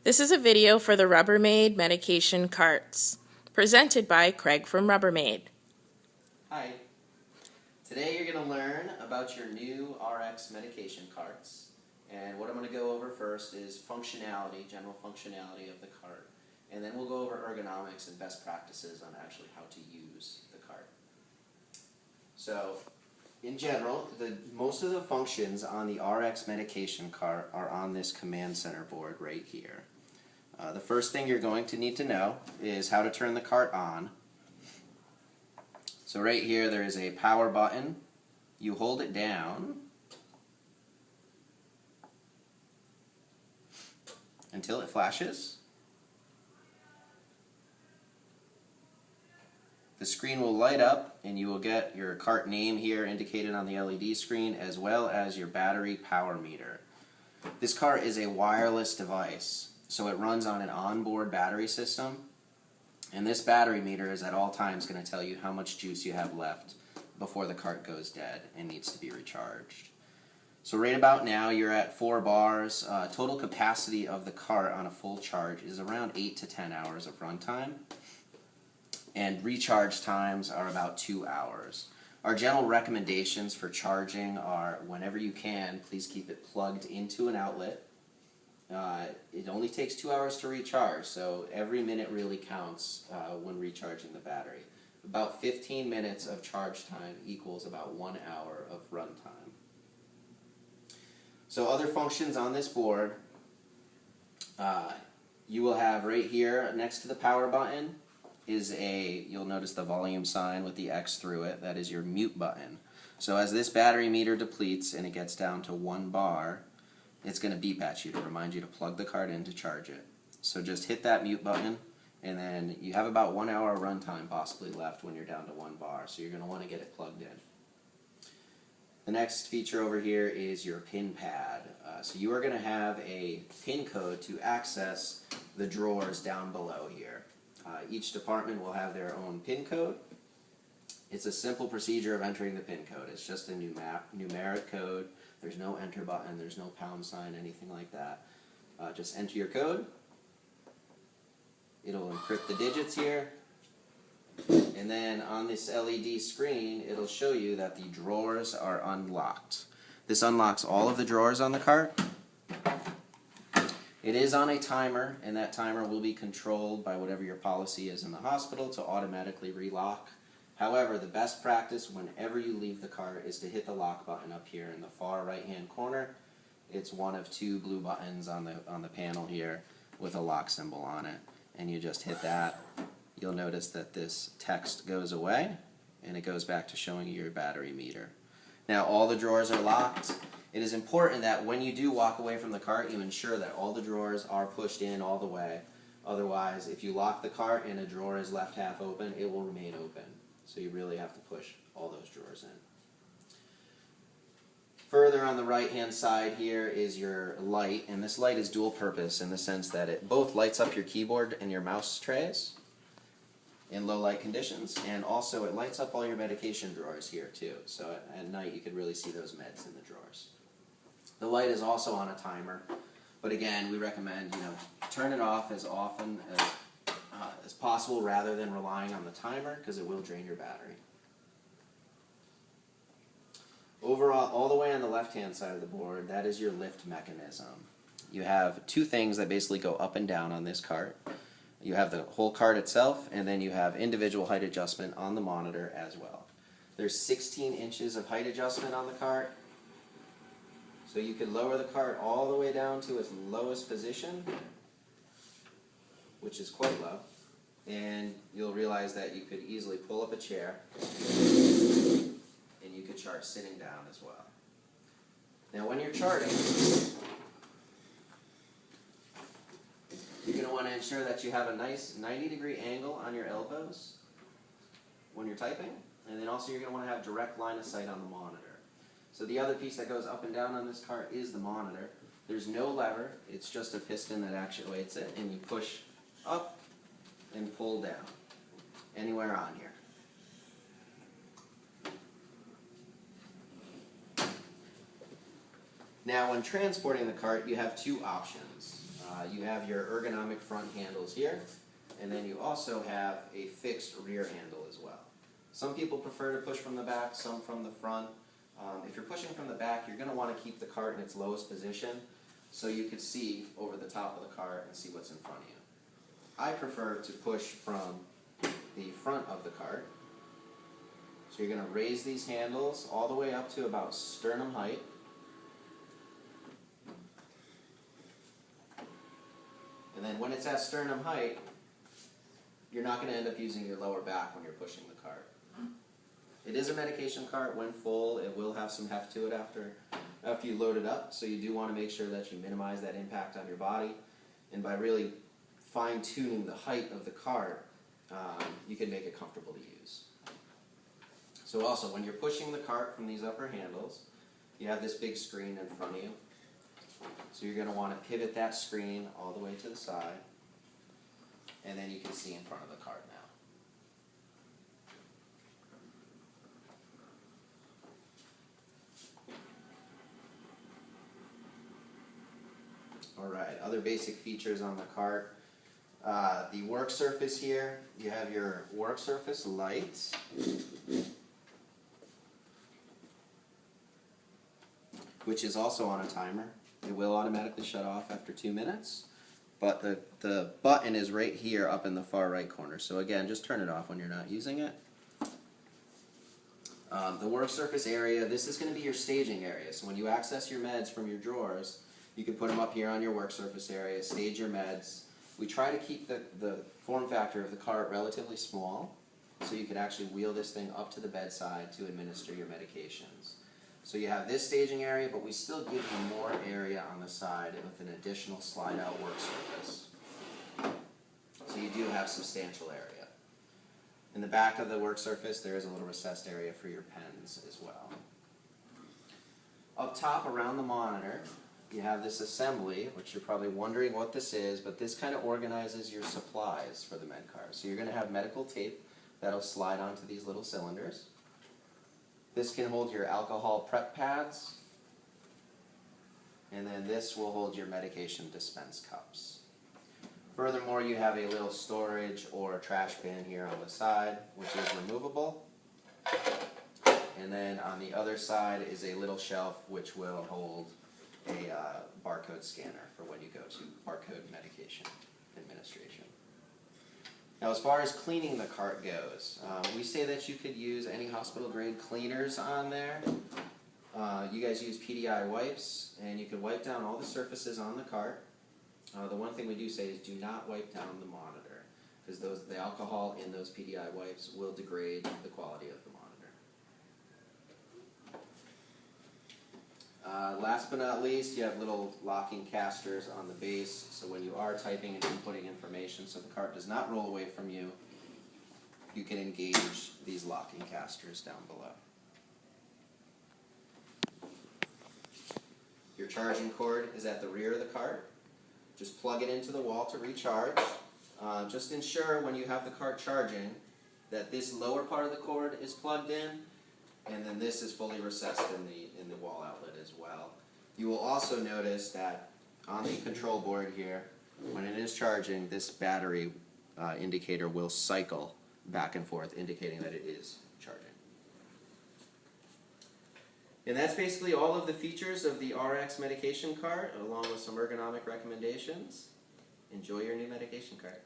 This is a video for the Rubbermaid medication carts, presented by Craig from Rubbermaid. Hi. Today you're going to learn about your new RX medication carts. And what I'm going to go over first is functionality, general functionality of the cart. And then we'll go over ergonomics and best practices on actually how to use the cart. So, in general, most of the functions on the RX medication cart are on this command center board right here. The first thing you're going to need to know is how to turn the cart on. So right here there is a power button. You hold it down until it flashes. The screen will light up and you will get your cart name here indicated on the LED screen, as well as your battery power meter. This cart is a wireless device, so it runs on an onboard battery system, and this battery meter is at all times going to tell you how much juice you have left before the cart goes dead and needs to be recharged. So right about now you're at 4 bars. Total capacity of the cart on a full charge is around 8 to 10 hours of runtime, and recharge times are about 2 hours. Our general recommendations for charging are, whenever you can, please keep it plugged into an outlet. It only takes 2 hours to recharge, so every minute really counts when recharging the battery. About 15 minutes of charge time equals about 1 hour of runtime. So other functions on this board, you will have right here next to the power button is you'll notice the volume sign with the X through it. That is your mute button. So as this battery meter depletes and it gets down to 1 bar, it's going to beep at you to remind you to plug the cart in to charge it. So just hit that mute button, and then you have about 1 hour runtime possibly left when you're down to 1 bar, so you're going to want to get it plugged in. The next feature over here is your pin pad. So you are going to have a pin code to access the drawers down below here. Each department will have their own pin code. It's a simple procedure of entering the pin code. It's just a numeric code. There's no enter button, there's no pound sign, anything like that. Just enter your code. It'll encrypt the digits here. And then on this LED screen, it'll show you that the drawers are unlocked. This unlocks all of the drawers on the cart. It is on a timer, and that timer will be controlled by whatever your policy is in the hospital to automatically relock. However, the best practice whenever you leave the cart is to hit the lock button up here in the far right-hand corner. It's one of 2 blue buttons on the panel here with a lock symbol on it, and you just hit that. You'll notice that this text goes away, and it goes back to showing you your battery meter. Now all the drawers are locked. It is important that when you do walk away from the cart, you ensure that all the drawers are pushed in all the way. Otherwise, if you lock the cart and a drawer is left half open, it will remain open. So you really have to push all those drawers in. Further on the right-hand side here is your light, and this light is dual purpose in the sense that it both lights up your keyboard and your mouse trays in low light conditions, and also it lights up all your medication drawers here too. So at night you could really see those meds in the drawers. The light is also on a timer, but again, we recommend turn it off as often as possible rather than relying on the timer, because it will drain your battery. Overall, all the way on the left-hand side of the board, that is your lift mechanism. You have 2 things that basically go up and down on this cart. You have the whole cart itself, and then you have individual height adjustment on the monitor as well. There's 16 inches of height adjustment on the cart, so you could lower the cart all the way down to its lowest position, which is quite low, and you'll realize that you could easily pull up a chair and you could charge sitting down as well. Now when you're charging, you're going to want to ensure that you have a nice 90-degree angle on your elbows when you're typing, and then also you're going to want to have direct line of sight on the monitor. So the other piece that goes up and down on this cart is the monitor. There's no lever, it's just a piston that actuates it, and you push up and pull down anywhere on here. Now when transporting the cart, you have two options. You have your ergonomic front handles here, and then you also have a fixed rear handle as well. Some people prefer to push from the back, some from the front. If you're pushing from the back, you're going to want to keep the cart in its lowest position so you can see over the top of the cart and see what's in front of you. I prefer to push from the front of the cart. So you're going to raise these handles all the way up to about sternum height. And then when it's at sternum height, you're not going to end up using your lower back when you're pushing the cart. It is a medication cart. When full, it will have some heft to it after you load it up, so you do want to make sure that you minimize that impact on your body. And by really fine-tuning the height of the cart, you can make it comfortable to use. So also, when you're pushing the cart from these upper handles, you have this big screen in front of you. So you're going to want to pivot that screen all the way to the side, and then you can see in front of the cart now. Alright, other basic features on the cart. The work surface here, you have your work surface light. Which is also on a timer. It will automatically shut off after 2 minutes. But the button is right here up in the far right corner. So again, just turn it off when you're not using it. The work surface area, this is going to be your staging area. So when you access your meds from your drawers, you can put them up here on your work surface area, stage your meds. We try to keep the form factor of the cart relatively small, so you could actually wheel this thing up to the bedside to administer your medications. So you have this staging area, but we still give you more area on the side with an additional slide-out work surface. So you do have substantial area. In the back of the work surface, there is a little recessed area for your pens as well. Up top around the monitor, you have this assembly, which you're probably wondering what this is, but this kind of organizes your supplies for the med card. So you're going to have medical tape that'll slide onto these little cylinders. This can hold your alcohol prep pads, and then this will hold your medication dispense cups. Furthermore, you have a little storage or trash bin here on the side, which is removable. And then on the other side is a little shelf which will hold a barcode scanner for when you go to barcode medication administration. Now, as far as cleaning the cart goes, we say that you could use any hospital-grade cleaners on there. You guys use PDI wipes, and you can wipe down all the surfaces on the cart. The one thing we do say is do not wipe down the monitor, because the alcohol in those PDI wipes will degrade the quality of the monitor. Last but not least, you have little locking casters on the base, so when you are typing and inputting information so the cart does not roll away from you, you can engage these locking casters down below. Your charging cord is at the rear of the cart. Just plug it into the wall to recharge. Just ensure when you have the cart charging that this lower part of the cord is plugged in, and then this is fully recessed in the wall outlet as well. You will also notice that on the control board here, when it is charging, this battery indicator will cycle back and forth, indicating that it is charging. And that's basically all of the features of the RX medication cart, along with some ergonomic recommendations. Enjoy your new medication cart.